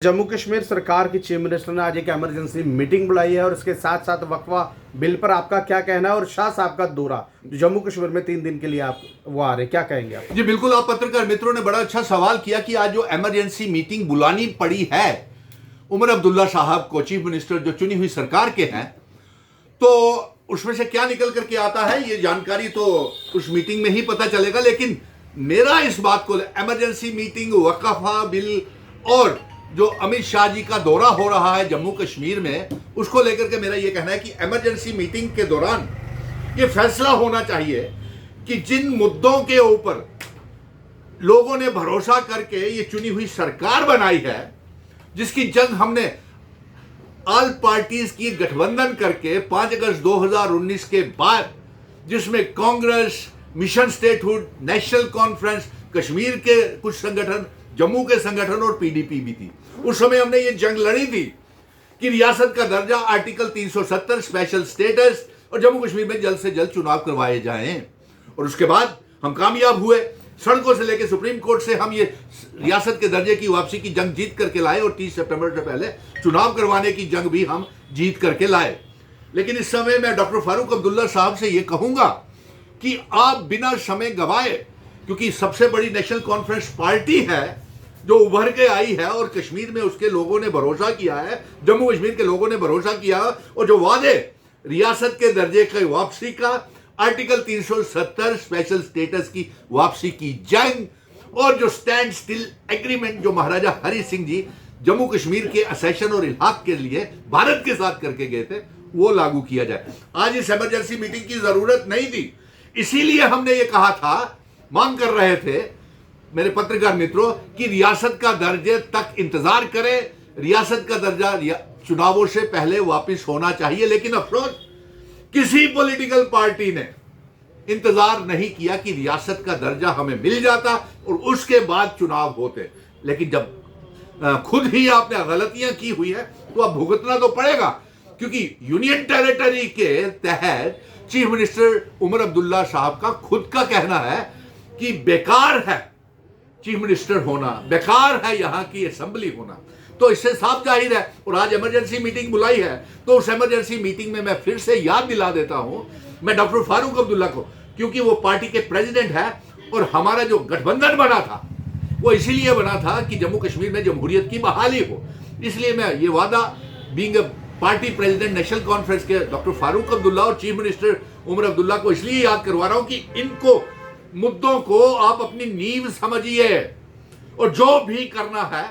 जम्मू कश्मीर सरकार की chief minister ने आज एक इमरजेंसी मीटिंग बुलाई है और इसके साथ साथ वक्फा बिल पर आपका क्या कहना है। और शाह साहब का दौरा जो जम्मू कश्मीर में 3 दिन के लिए आप वो आ रहे, क्या कहेंगे आप? जी बिल्कुल, आप पत्रकार मित्रों ने बड़ा अच्छा सवाल किया कि आज जो इमरजेंसी मीटिंग बुलानी पड़ी है उमर अब्दुल्ला साहब को, चीफ मिनिस्टर जो चुनी हुई सरकार के हैं, तो उसमें से क्या निकल करके आता है ये जानकारी तो उस मीटिंग में ही पता चलेगा। लेकिन मेरा इस बात को, इमरजेंसी मीटिंग, वक्फा बिल और जो अमित शाह जी का दौरा हो रहा है जम्मू कश्मीर में, उसको लेकर के मेरा यह कहना है कि इमरजेंसी मीटिंग के दौरान ये फैसला होना चाहिए कि जिन मुद्दों के ऊपर लोगों ने भरोसा करके ये चुनी हुई सरकार बनाई है, जिसकी जंग हमने ऑल पार्टीज की गठबंधन करके 5 अगस्त 2019 के बाद, जिसमें Congress, mission statehood, national conference, Kashmir के कुछ संगठन, जम्मू के संगठन और पीडीपी भी थी, उस समय हमने ये जंग लड़ी थी कि रियासत का दर्जा, आर्टिकल 370, स्पेशल स्टेटस और जम्मू कश्मीर में जल्द से जल्द चुनाव करवाए जाएं। और उसके बाद हम कामयाब हुए, सड़कों से लेकर सुप्रीम कोर्ट से हम ये रियासत के दर्जे की वापसी की जंग जीत करके लाए और 30 सितंबर से पहले चुनाव करवाने की जंग भी हम जीत करके लाए। लेकिन इस समय मैं डॉक्टर फारूक अब्दुल्ला साहब से ये कहूंगा कि आप बिना समय गवाए, क्योंकि सबसे बड़ी नेशनल कॉन्फ्रेंस पार्टी है जो उभर के आई है और कश्मीर में उसके लोगों ने भरोसा किया है, जम्मू कश्मीर के लोगों ने भरोसा किया, और जो वादे रियासत के दर्जे की वापसी का, आर्टिकल 370 स्पेशल स्टेटस की वापसी की जंग और जो स्टैंड स्टिल एग्रीमेंट जो महाराजा हरि सिंह जी जम्मू कश्मीर के असेशन और इलाक के लिए भारत के साथ करके गए थे, वो लागू किया जाए। आज इस इमरजेंसी मीटिंग की जरूरत नहीं थी, इसीलिए हमने ये कहा था, मांग कर रहे थे मेरे पत्रकार मित्रों कि रियासत का दर्जे तक इंतजार करें, रियासत का दर्जा चुनावों से पहले वापस होना चाहिए। लेकिन अफसोस किसी पॉलिटिकल पार्टी ने इंतजार नहीं किया कि रियासत का दर्जा हमें मिल जाता और उसके बाद चुनाव होते। लेकिन जब खुद ही आपने गलतियां की हुई है तो अब भुगतना तो पड़ेगा, क्योंकि यूनियन टेरिटरी के तहत चीफ मिनिस्टर उमर अब्दुल्ला साहब का खुद का कहना है कि बेकार है चीफ मिनिस्टर होना, बेकार है यहां की असेंबली होना। तो इससे साफ जाहिर है, और आज इमरजेंसी मीटिंग बुलाई है तो उस इमरजेंसी मीटिंग में मैं फिर से याद दिला देता हूं, मैं डॉक्टर फारूक अब्दुल्ला को, क्योंकि वो पार्टी के प्रेसिडेंट है और हमारा जो गठबंधन बना था वो इसीलिए बना था कि जम्मू कश्मीर में जमहूरियत की बहाली हो। इसलिए मैं ये वादा, being a party president national conference के डॉक्टर फारूक अब्दुल्ला और चीफ मिनिस्टर उमर अब्दुल्ला को इसलिए याद करवा रहा हूं कि इनको मुद्दों को आप अपनी नींव समझिए और जो भी करना है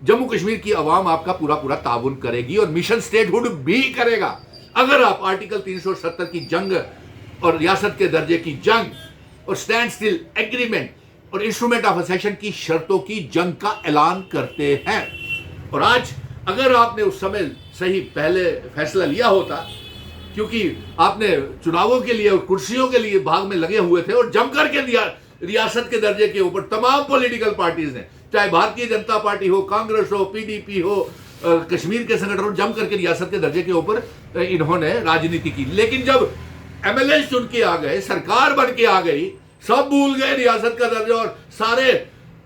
जम्मू कश्मीर की आवाम आपका पूरा पूरा ताउन करेगी और मिशन स्टेटहुड भी करेगा। अगर आप आर्टिकल 370 की जंग और रियासत के दर्जे की जंग और स्टैंड स्टिल एग्रीमेंट और इंस्ट्रूमेंट ऑफ असेशन की शर्तों की जंग का ऐलान करते हैं, और आज अगर आपने उस समय सही पहले फैसला लिया होता, क्योंकि आपने चुनावों के लिए और कुर्सियों के लिए भाग में लगे हुए थे और जमकर के रियासत के दर्जे के ऊपर तमाम पॉलिटिकल पार्टीज ने, चाहे भारतीय जनता पार्टी हो, कांग्रेस हो, पीडीपी हो, कश्मीर के संगठन हो, जम करके रियासत के दर्जे के ऊपर इन्होंने राजनीति की। लेकिन जब एमएलए चुन के आ गए, सरकार बन के आ गई, सब भूल गए रियासत का दर्जा और सारे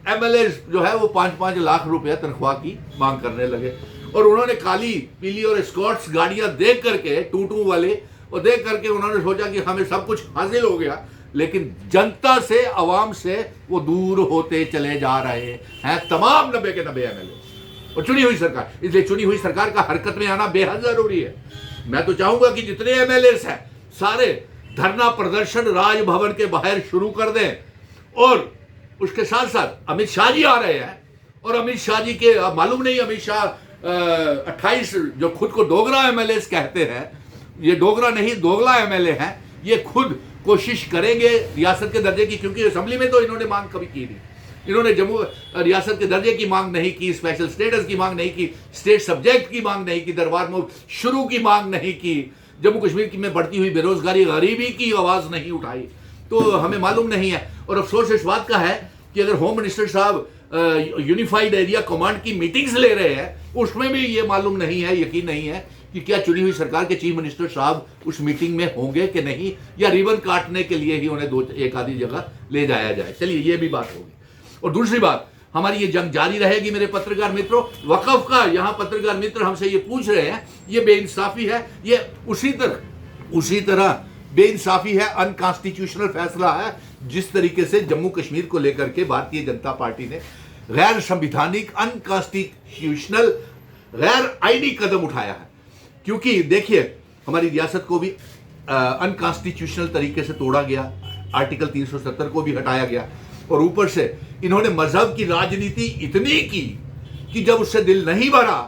एमएलए जो है वो 5-5 लाख रुपया तनख्वाह की मांग करने लगे। और उन्होंने काली, पीली और स्कॉट्स गाड़ियां देख करके, टूटू वाले, और देख करके उन्होंने सोचा कि हमें सब कुछ हासिल हो गया। लेकिन जनता से, आवाम से वो दूर होते चले जा रहे हैं तमाम 90 के 90 एमएलए और चुनी हुई सरकार। इसलिए चुनी हुई सरकार का हरकत में आना बेहद जरूरी है। मैं तो चाहूंगा कि जितने एमएलए हैं सारे धरना प्रदर्शन राजभवन के बाहर शुरू कर दें, और उसके साथ साथ अमित शाह जी आ रहे हैं, और अमित शाह जी के मालूम नहीं, अमित शाह 28 जो खुद को डोगरा एमएलए कहते हैं, ये डोगरा नहीं दोगला एमएलए हैं, ये खुद कोशिश करेंगे रियासत के दर्जे की, क्योंकि असेंबली में तो इन्होंने मांग कभी की नहीं। इन्होंने जम्मू रियासत के दर्जे की मांग नहीं की, स्पेशल स्टेटस की मांग नहीं की, स्टेट सब्जेक्ट की मांग नहीं की, दरबार में शुरू की मांग नहीं की, जम्मू कश्मीर की में बढ़ती हुई बेरोजगारी, गरीबी की आवाज नहीं उठाई। तो हमें मालूम नहीं है। और अफसोस इस बात का है कि अगर होम मिनिस्टर साहब यूनिफाइड एरिया कमांड की मीटिंग्स ले रहे हैं, उसमें भी ये मालूम नहीं है, यकीन नहीं है कि क्या चुनी हुई सरकार के चीफ मिनिस्टर साहब उस मीटिंग में होंगे कि नहीं, या रिबन काटने के लिए ही उन्हें एक आधी जगह ले जाया जाए। चलिए ये भी बात होगी। और दूसरी बात, हमारी ये जंग जारी रहेगी मेरे पत्रकार मित्रों। वक़्फ़ का यहाँ पत्रकार मित्र हमसे ये पूछ रहे हैं, ये बेइंसाफी है, ये उसी तरह बेइंसाफी है, अनकॉन्स्टिट्यूशनल फैसला है जिस तरीके से जम्मू कश्मीर को लेकर के भारतीय जनता पार्टी ने गैर संविधानिक, अनकॉन्स्टिट्यूशनल, गैर आईनी कदम उठाया है। क्योंकि देखिए हमारी रियासत को भी अनकॉन्स्टिट्यूशनल तरीके से तोड़ा गया, आर्टिकल 370 को भी हटाया गया, और ऊपर से इन्होंने मजहब की राजनीति इतनी की कि जब उससे दिल नहीं भरा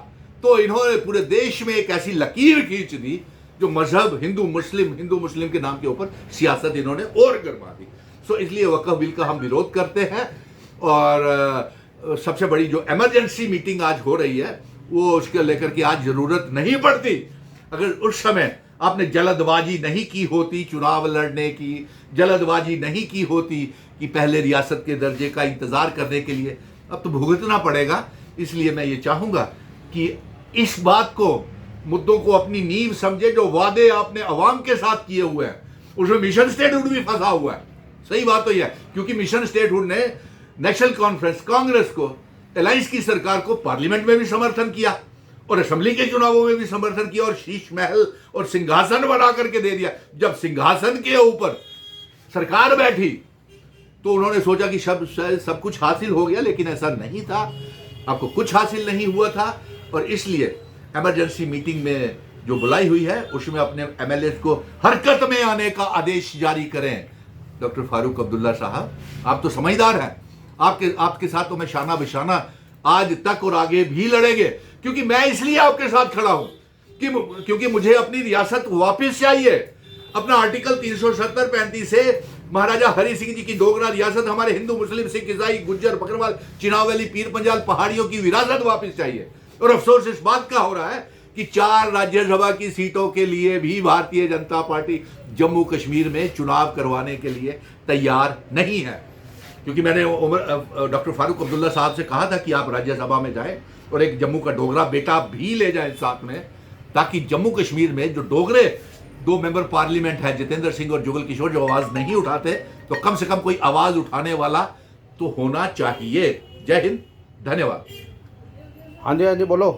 तो इन्होंने पूरे देश में एक ऐसी लकीर खींच दी जो मजहब हिंदू मुस्लिम के नाम के ऊपर सियासत इन्होंने और गरमा दी। सो इसलिए वक्फ बिल का हम विरोध करते हैं। और सबसे बड़ी जो इमरजेंसी मीटिंग आज हो रही है वो उसके लेकर के आज जरूरत नहीं पड़ती। अगर उस समय आपने जल्दबाजी नहीं की होती, चुनाव लड़ने की जल्दबाजी नहीं की होती कि पहले रियासत के दर्जे का इंतजार करने के लिए, अब तो भुगतना पड़ेगा। इसलिए मैं ये चाहूंगा कि इस बात को, मुद्दों को अपनी नींव समझे। जो वादे आपने अवाम के साथ किए हुए हैं उसमें मिशन स्टेटहुड भी फंसा हुआ है। सही बात तो यह है, क्योंकि मिशन स्टेटहुड ने नेशनल कॉन्फ्रेंस, कांग्रेस को, अलायंस की सरकार को पार्लियामेंट में भी समर्थन किया और असेंबली के चुनावों में भी समर्थन किया और शीश महल और सिंहासन बना करके दे दिया। जब सिंहासन के ऊपर सरकार बैठी तो उन्होंने सोचा कि सब कुछ हासिल हो गया, लेकिन ऐसा नहीं था। आपको कुछ हासिल नहीं हुआ था और इसलिए इमरजेंसी मीटिंग में जो बुलाई हुई है उसमें अपने एमएलए को हरकत में आने का आदेश जारी करें। डॉक्टर फारूक अब्दुल्ला साहब, आप तो समझदार हैं, आपके साथ तो मैं शाना बिशाना आज तक और आगे भी लड़ेंगे, क्योंकि मैं इसलिए आपके साथ खड़ा हूं क्योंकि मुझे अपनी रियासत वापस चाहिए। अपना आर्टिकल 370-35 से महाराजा हरि सिंह जी की डोगरा रियासत, हमारे हिंदू मुस्लिम सिख ईसाई गुज्जर बकरवाल चिनावली पीर पंजाल पहाड़ियों की विरासत वापस चाहिए। और अफसोस इस बात का हो रहा है कि 4 राज्यसभा की सीटों के लिए भी भारतीय जनता पार्टी जम्मू कश्मीर में चुनाव करवाने के लिए तैयार नहीं है। क्योंकि मैंने डॉक्टर फारूक अब्दुल्ला साहब से कहा था कि आप राज्यसभा में जाएं और एक जम्मू का डोगरा बेटा भी ले जाएं साथ में, ताकि जम्मू कश्मीर में जो डोगरे 2 मेंबर पार्लियामेंट है, जितेंद्र सिंह और जुगल किशोर, जो आवाज नहीं उठाते, तो कम से कम कोई आवाज उठाने वाला तो होना चाहिए। जय हिंद, धन्यवाद। हाँ जी बोलो।